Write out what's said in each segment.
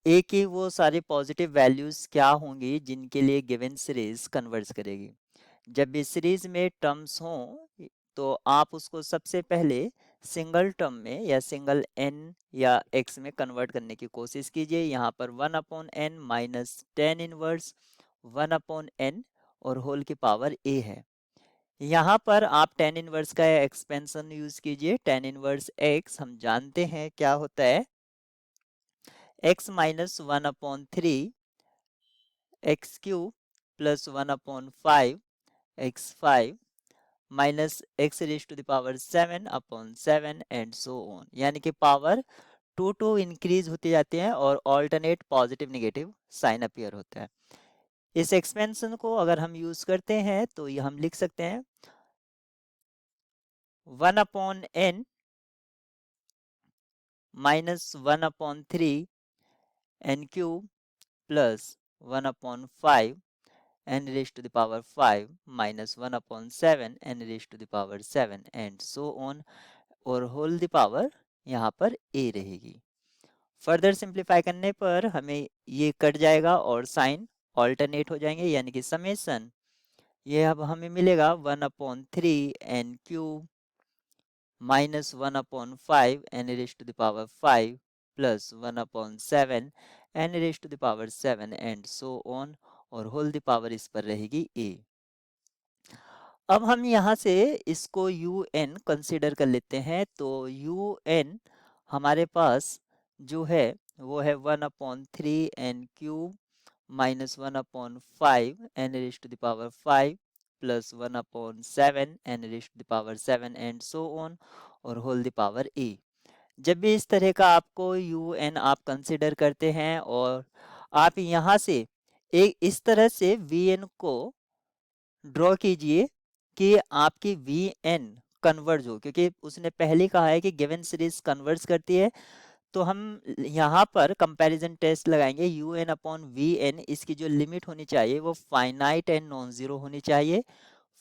ए की वो सारी पॉजिटिव वैल्यूज क्या होंगी जिनके लिए गिवन सीरीज कन्वर्ज करेगी। जब भी सीरीज में टर्म्स हों तो आप उसको सबसे पहले सिंगल टर्म में या सिंगल एन या एक्स में कन्वर्ट करने की कोशिश कीजिए। यहाँ पर 1/n minus tan inverse 1/n और होल की पावर ए है। यहाँ पर आप टेन इनवर्स का एक्सपेंशन यूज कीजिए। टेन इनवर्स एक्स हम जानते हैं क्या होता है, x minus 1/3 x cube plus 1/5 x5 minus x raise to the power 7/7 and so on. यानी कि पावर टू टू इंक्रीज होती जाती है और alternate positive negative sign appear होता है। इस एक्सपेंशन को अगर हम यूज करते हैं तो ये हम लिख सकते हैं 1/n minus 1/3 n cube plus 1/5 n raised to the power 5 minus 1/7 n raised to the power 7 and so on, और होल द पावर यहाँ पर a रहेगी। फर्दर सिंप्लीफाई करने पर हमें ये कट जाएगा और साइन ऑल्टरनेट हो जाएंगे, यानी कि समेशन ये अब हमें मिलेगा 1/3 n cube minus 1/5 n raised to the power 5 plus 1/7 n raised to the power 7 and so on, और होल द पावर इस पर रहेगी a। अब हम यहाँ से इसको यू एन कंसिडर कर लेते हैं। तो यू एन हमारे पास जो है वो है 1/3 n cube minus 1/5 n raise to the power 5 plus 1/7 n raise to the power 7 and so on, और होल द पावर ए। जब भी इस तरह का आपको यू एन आप कंसिडर करते हैं और आप यहाँ से एक इस तरह से वी एन को ड्रॉ कीजिए कि आपकी वी एन कन्वर्ज हो, क्योंकि उसने पहले कहा है कि गिवन सीरीज कन्वर्ज करती है। तो हम यहाँ पर कंपैरिजन टेस्ट लगाएंगे। U n upon v n, इसकी जो लिमिट होनी चाहिए वो फाइनाइट एंड नॉन जीरो होनी चाहिए,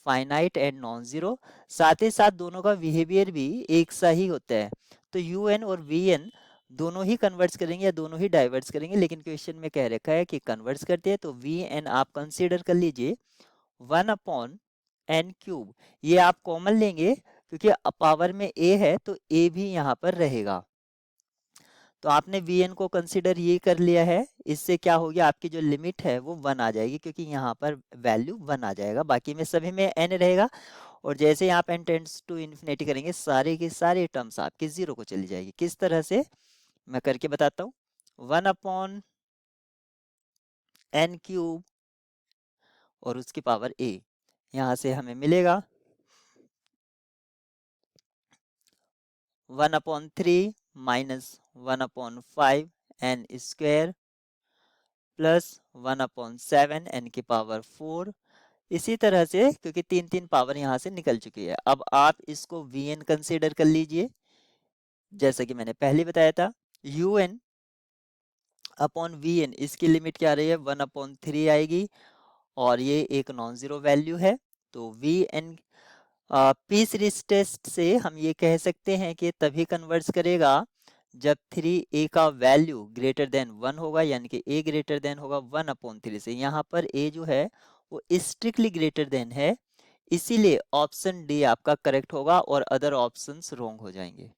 फाइनाइट एंड नॉन जीरो। साथ ही साथ दोनों का बिहेवियर भी एक सा ही होता है। तो यू एन और वी एन दोनों ही कन्वर्ट्स करेंगे या दोनों ही डाइवर्ट्स करेंगे, लेकिन क्वेश्चन में कह रखा है कि कन्वर्ट्स करते हैं। तो वी एन आप कंसीडर कर लीजिए 1/n क्यूब। ये आप कॉमन लेंगे क्योंकि पावर में a है तो a भी यहाँ पर रहेगा। तो आपने vn को कंसिडर ये कर लिया है। इससे क्या हो गया, आपकी जो लिमिट है वो 1 आ जाएगी, क्योंकि यहाँ पर वैल्यू 1 आ जाएगा, बाकी में सभी में n रहेगा। और जैसे ही आप n टेंड्स टू इन्फिनिटी करेंगे सारे के सारे टर्म्स आपके जीरो को चली जाएगी। किस तरह से, मैं करके बताता हूँ। 1/n क्यूब और उसकी पावर a, यहाँ से हमें मिलेगा 1/3 minus 1/5 n square plus 1/7 n की पावर 4। इसी तरह से, क्योंकि तीन तीन पावर यहाँ से निकल चुकी है, अब आप इसको vn कंसीडर कर लीजिए। जैसा कि मैंने पहले बताया था, un अपॉन vn, इसकी लिमिट क्या रही है, 1/3 आएगी और ये एक नॉन जीरो वैल्यू है। तो vn पी सीरीज टेस्ट से हम ये कह सकते हैं कि तभी कन्वर्ज करेगा जब 3a का वैल्यू ग्रेटर देन 1 होगा, यानी कि a ग्रेटर देन होगा 1/3 से। यहाँ पर a जो है वो स्ट्रिक्टली ग्रेटर देन है, इसीलिए ऑप्शन डी आपका करेक्ट होगा और अदर ऑप्शंस रॉन्ग हो जाएंगे।